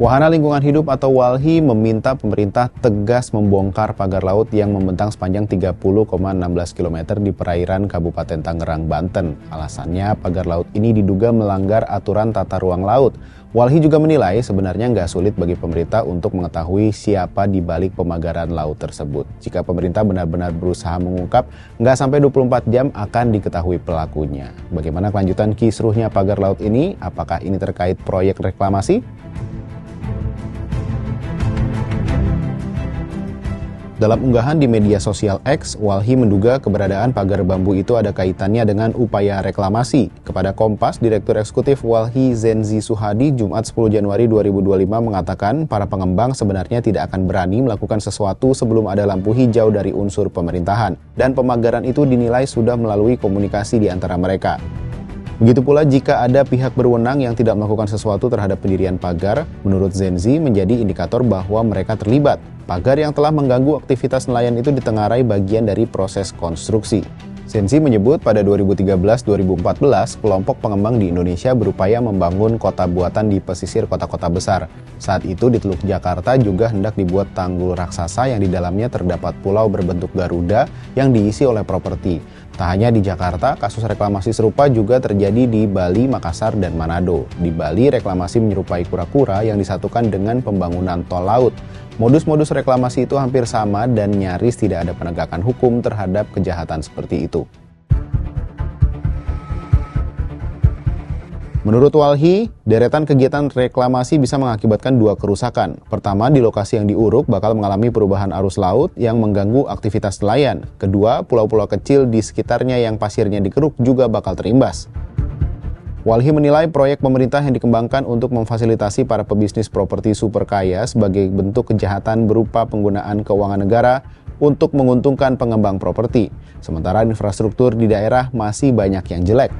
Wahana Lingkungan Hidup atau WALHI meminta pemerintah tegas membongkar pagar laut yang membentang sepanjang 30,16 km di perairan Kabupaten Tangerang, Banten. Alasannya, pagar laut ini diduga melanggar aturan tata ruang laut. WALHI juga menilai sebenarnya nggak sulit bagi pemerintah untuk mengetahui siapa di balik pemagaran laut tersebut. Jika pemerintah benar-benar berusaha mengungkap, nggak sampai 24 jam akan diketahui pelakunya. Bagaimana kelanjutan kisruhnya pagar laut ini? Apakah ini terkait proyek reklamasi? Dalam unggahan di media sosial X, WALHI menduga keberadaan pagar bambu itu ada kaitannya dengan upaya reklamasi. Kepada Kompas, Direktur Eksekutif WALHI Zenzi Suhadi Jumat 10 Januari 2025 mengatakan para pengembang sebenarnya tidak akan berani melakukan sesuatu sebelum ada lampu hijau dari unsur pemerintahan. Dan pemagaran itu dinilai sudah melalui komunikasi di antara mereka. Begitu pula jika ada pihak berwenang yang tidak melakukan sesuatu terhadap pendirian pagar, menurut Zenzi menjadi indikator bahwa mereka terlibat. Pagar yang telah mengganggu aktivitas nelayan itu ditengarai bagian dari proses konstruksi. Zenzi menyebut pada 2013-2014, kelompok pengembang di Indonesia berupaya membangun kota buatan di pesisir kota-kota besar. Saat itu di Teluk Jakarta juga hendak dibuat tanggul raksasa yang di dalamnya terdapat pulau berbentuk Garuda yang diisi oleh properti. Tak hanya di Jakarta, kasus reklamasi serupa juga terjadi di Bali, Makassar, dan Manado. Di Bali, reklamasi menyerupai kura-kura yang disatukan dengan pembangunan tol laut. Modus-modus reklamasi itu hampir sama dan nyaris tidak ada penegakan hukum terhadap kejahatan seperti itu. Menurut WALHI, deretan kegiatan reklamasi bisa mengakibatkan dua kerusakan. Pertama, di lokasi yang diuruk bakal mengalami perubahan arus laut yang mengganggu aktivitas nelayan. Kedua, pulau-pulau kecil di sekitarnya yang pasirnya dikeruk juga bakal terimbas. WALHI menilai proyek pemerintah yang dikembangkan untuk memfasilitasi para pebisnis properti super kaya sebagai bentuk kejahatan berupa penggunaan keuangan negara untuk menguntungkan pengembang properti. Sementara infrastruktur di daerah masih banyak yang jelek.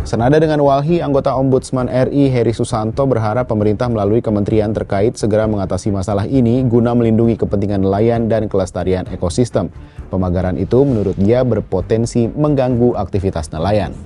Senada dengan WALHI, anggota Ombudsman RI Heri Susanto berharap pemerintah melalui kementerian terkait segera mengatasi masalah ini guna melindungi kepentingan nelayan dan kelestarian ekosistem. Pemagaran itu menurut dia berpotensi mengganggu aktivitas nelayan.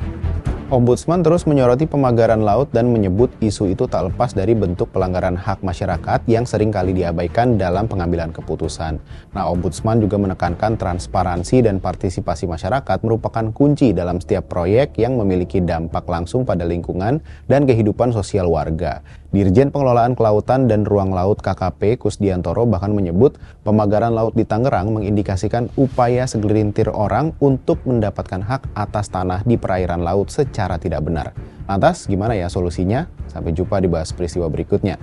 Ombudsman terus menyoroti pemagaran laut dan menyebut isu itu tak lepas dari bentuk pelanggaran hak masyarakat yang sering kali diabaikan dalam pengambilan keputusan. Nah, Ombudsman juga menekankan transparansi dan partisipasi masyarakat merupakan kunci dalam setiap proyek yang memiliki dampak langsung pada lingkungan dan kehidupan sosial warga. Dirjen Pengelolaan Kelautan dan Ruang Laut KKP Kusdiantoro bahkan menyebut pemagaran laut di Tangerang mengindikasikan upaya segelintir orang untuk mendapatkan hak atas tanah di perairan laut secara tidak benar. Lantas, gimana ya solusinya? Sampai jumpa di Bahas Peristiwa berikutnya.